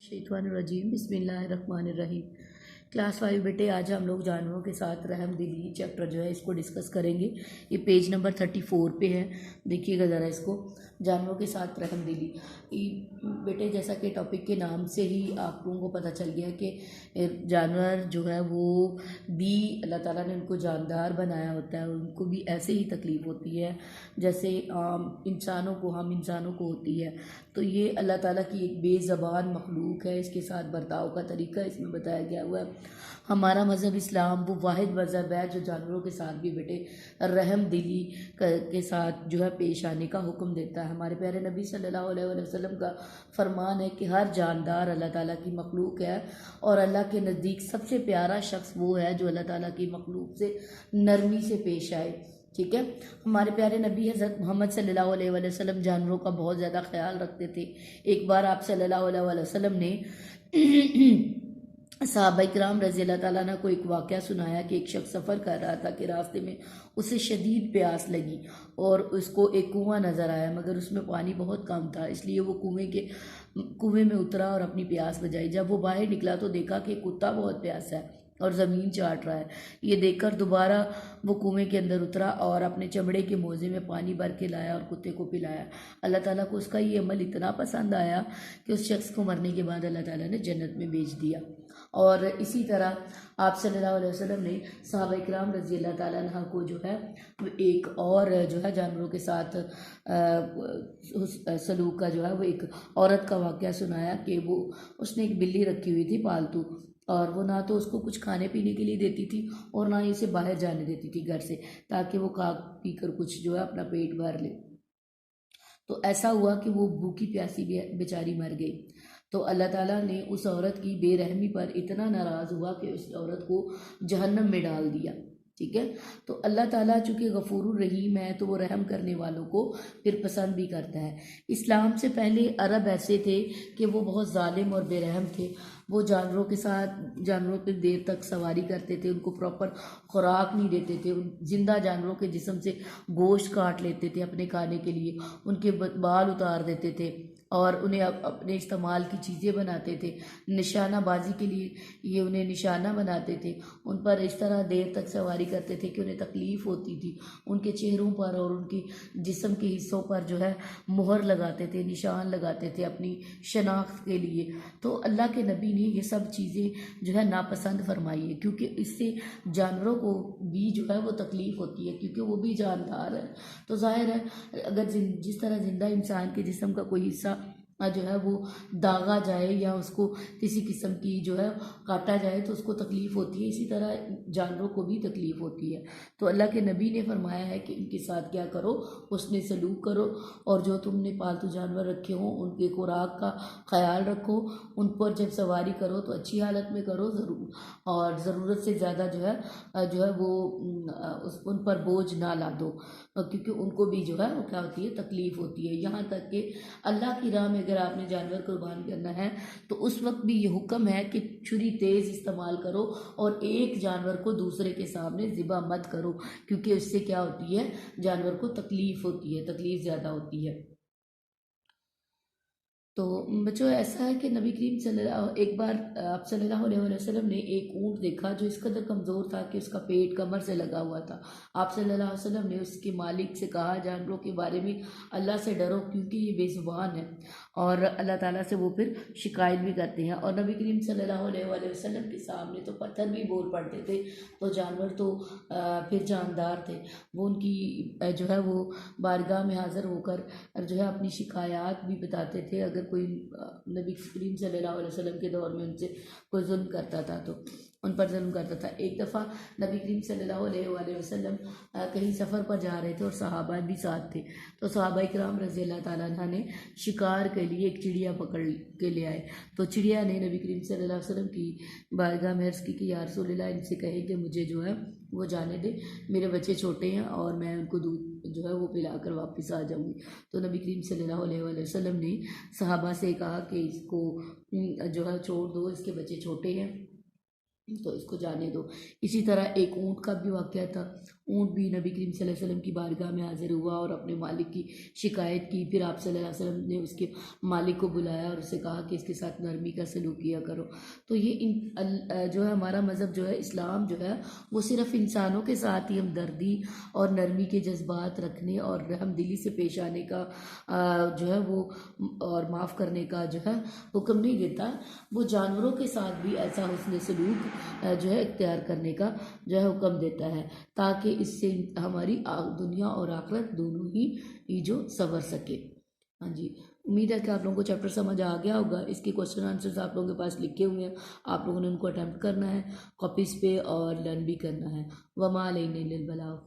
شیطان الرجیم بسم اللہ الرحمن الرحیم۔ کلاس 5 بیٹے، آج ہم لوگ جانوروں کے ساتھ رحم دلی چیپٹر جو ہے اس کو ڈسکس کریں گے۔ یہ پیج نمبر 34 پہ ہے، دیکھیے گا ذرا اس کو، جانوروں کے ساتھ رحم دلی۔ بیٹے جیسا کہ ٹاپک کے نام سے ہی آپ لوگوں کو پتہ چل گیا کہ جانور جو ہے وہ بھی اللہ تعالیٰ نے ان کو جاندار بنایا ہوتا ہے، اور ان کو بھی ایسے ہی تکلیف ہوتی ہے جیسے ہم انسانوں کو ہوتی ہے۔ تو یہ اللہ تعالیٰ کی ایک بے زبان مخلوق ہے، اس کے ساتھ برتاؤ کا طریقہ اس میں بتایا گیا ہوا ہے۔ ہمارا مذہب اسلام وہ واحد مذہب ہے جو جانوروں کے ساتھ بھی بیٹے رحم دلی کے ساتھ جو ہے پیش آنے کا حکم دیتا ہے۔ ہمارے پیارے نبی صلی اللہ علیہ وسلم کا فرمان ہے کہ ہر جاندار اللہ تعالیٰ کی مخلوق ہے، اور اللہ کے نزدیک سب سے پیارا شخص وہ ہے جو اللہ تعالیٰ کی مخلوق سے نرمی سے پیش آئے، ٹھیک ہے۔ ہمارے پیارے نبی حضرت محمد صلی اللہ علیہ وسلم جانوروں کا بہت زیادہ خیال رکھتے تھے۔ ایک بار آپ صلی اللہ علیہ وسلم نے صحابہ کرام رضی اللہ تعالیٰ عنہ کو ایک واقعہ سنایا کہ ایک شخص سفر کر رہا تھا کہ راستے میں اسے شدید پیاس لگی اور اس کو ایک کنواں نظر آیا، مگر اس میں پانی بہت کم تھا، اس لیے وہ کنویں میں اترا اور اپنی پیاس بجھائی۔ جب وہ باہر نکلا تو دیکھا کہ کتا بہت پیاسا ہے اور زمین چاٹ رہا ہے۔ یہ دیکھ کر دوبارہ وہ کنویں کے اندر اترا اور اپنے چمڑے کے موزے میں پانی بھر کے لایا اور کتے کو پلایا۔ اللہ تعالیٰ کو اس کا یہ عمل اتنا پسند آیا کہ اس شخص کو مرنے کے بعد اللہ تعالیٰ نے جنت میں بھیج دیا۔ اور اسی طرح آپ صلی اللہ علیہ وسلم نے صحابہ کرام رضی اللہ تعالیٰ عنہ کو جو ہے ایک اور جو ہے جانوروں کے ساتھ سلوک کا جو ہے وہ ایک عورت کا واقعہ سنایا کہ اس نے ایک بلی رکھی ہوئی تھی پالتو، اور وہ نہ تو اس کو کچھ کھانے پینے کے لیے دیتی تھی اور نہ ہی اسے باہر جانے دیتی تھی گھر سے، تاکہ وہ کھا پی کر کچھ جو ہے اپنا پیٹ بھر لے۔ تو ایسا ہوا کہ وہ بھوکی پیاسی بیچاری مر گئی۔ تو اللہ تعالیٰ نے اس عورت کی بے رحمی پر اتنا ناراض ہوا کہ اس عورت کو جہنم میں ڈال دیا، ٹھیک ہے۔ تو اللہ تعالیٰ چونکہ غفور الرحیم ہے تو وہ رحم کرنے والوں کو پھر پسند بھی کرتا ہے۔ اسلام سے پہلے عرب ایسے تھے کہ وہ بہت ظالم اور بے رحم تھے۔ وہ جانوروں پہ دیر تک سواری کرتے تھے، ان کو پراپر خوراک نہیں دیتے تھے، زندہ جانوروں کے جسم سے گوشت کاٹ لیتے تھے اپنے کھانے کے لیے، ان کے بال اتار دیتے تھے اور انہیں اپنے استعمال کی چیزیں بناتے تھے، نشانہ بازی کے لیے یہ انہیں نشانہ بناتے تھے، ان پر اس طرح دیر تک سواری کرتے تھے کہ انہیں تکلیف ہوتی تھی، ان کے چہروں پر اور ان کی جسم کے حصوں پر جو ہے مہر لگاتے تھے، نشان لگاتے تھے اپنی شناخت کے لیے۔ تو اللہ کے نبی نے یہ سب چیزیں جو ہے ناپسند فرمائی ہے، کیونکہ اس سے جانوروں کو بھی جو ہے وہ تکلیف ہوتی ہے، کیونکہ وہ بھی جاندار ہے۔ تو ظاہر ہے اگر جس طرح زندہ انسان کے جسم کا کوئی حصہ جو ہے وہ داغا جائے یا اس کو کسی قسم کی جو ہے کاٹا جائے تو اس کو تکلیف ہوتی ہے، اسی طرح جانوروں کو بھی تکلیف ہوتی ہے۔ تو اللہ کے نبی نے فرمایا ہے کہ ان کے ساتھ کیا کرو، اس نے سلوک کرو، اور جو تم نے پالتو جانور رکھے ہوں ان کے خوراک کا خیال رکھو، ان پر جب سواری کرو تو اچھی حالت میں کرو اور ضرورت سے زیادہ جو ہے وہ ان پر بوجھ نہ لا دو، کیونکہ ان کو بھی جو ہے وہ کیا ہوتی ہے، تکلیف ہوتی ہے۔ یہاں تک کہ اللہ کی راہ میں اگر آپ نے جانور قربان کرنا ہے تو اس وقت بھی یہ حکم ہے کہ چھری تیز استعمال کرو اور ایک جانور کو دوسرے کے سامنے ذبح مت کرو، کیونکہ اس سے کیا ہوتی ہے، جانور کو تکلیف ہوتی ہے، تکلیف زیادہ ہوتی ہے۔ تو بچوں ایسا ہے کہ نبی کریم ایک بار آپ صلی اللہ علیہ وسلم نے ایک اونٹ دیکھا جو اس قدر کمزور تھا کہ اس کا پیٹ کمر سے لگا ہوا تھا۔ آپ صلی اللہ علیہ وسلم نے اس کے مالک سے کہا جانوروں کے بارے میں اللہ سے ڈرو، کیونکہ یہ بے زبان ہے، اور اللہ تعالیٰ سے وہ پھر شکایت بھی کرتے ہیں۔ اور نبی کریم صلی اللہ علیہ وسلم کے سامنے تو پتھر بھی بول پڑتے تھے، تو جانور تو پھر جاندار تھے، وہ ان کی جو ہے وہ بارگاہ میں حاضر ہو کر جو ہے اپنی شکایات بھی بتاتے تھے۔ اگر کوئی نبی کریم صلی اللہ علیہ وسلم کے دور میں ان سے کوئی ظلم کرتا تھا تو ان پر ظلم کرتا تھا۔ ایک دفعہ نبی کریم صلی اللہ علیہ وسلم کہیں سفر پر جا رہے تھے اور صحابہ بھی ساتھ تھے، تو صحابہ کرام رضی اللہ تعالیٰ عنہ نے شکار کے لیے ایک چڑیا پکڑ کے لے آئے۔ تو چڑیا نے نبی کریم صلی اللہ علیہ وسلم کی بارگاہ میں عرض کی کہ یا رسول اللہ، ان سے کہیں کہ مجھے جو ہے وہ جانے دے، میرے بچے چھوٹے ہیں اور میں ان کو دودھ جو ہے وہ پلا کر واپس آ جاؤں گی۔ تو نبی کریم صلی اللہ علیہ وسلم نے صحابہ سے کہا کہ اس کو جو ہے چھوڑ دو، اس کے بچے چھوٹے ہیں تو اس کو جانے دو۔ اسی طرح ایک اونٹ کا بھی واقعہ تھا۔ اونٹ بھی نبی کریم صلی اللہ علیہ وسلم کی بارگاہ میں حاضر ہوا اور اپنے مالک کی شکایت کی. پھر آپ صلی اللہ علیہ وسلم نے اس کے مالک کو بلایا اور اسے کہا کہ اس کے ساتھ نرمی کا سلوک کیا کرو. تو یہ جو ہے ہمارا مذہب جو ہے اسلام جو ہے وہ صرف انسانوں کے ساتھ ہی ہمدردی اور نرمی کے جذبات رکھنے اور رحم دلی سے پیش آنے کا جو ہے وہ اور معاف کرنے کا جو ہے حکم نہیں دیتا. وہ جانوروں کے ساتھ بھی ایسا حسن سلوک جو ہے اختیار کرنے کا جو ہے حکم دیتا ہے تاکہ اس سے ہماری دنیا اور آخرت دونوں ہی جو سنور سکے. ہاں جی، امید ہے کہ آپ لوگوں کو چیپٹر سمجھ آ گیا ہوگا. اس کے کوشچن آنسرز آپ لوگوں کے پاس لکھے ہوئے ہیں، آپ لوگوں نے ان کو اٹیمپٹ کرنا ہے کاپیز پہ اور لرن بھی کرنا ہے. وما علینا الا البلاغ.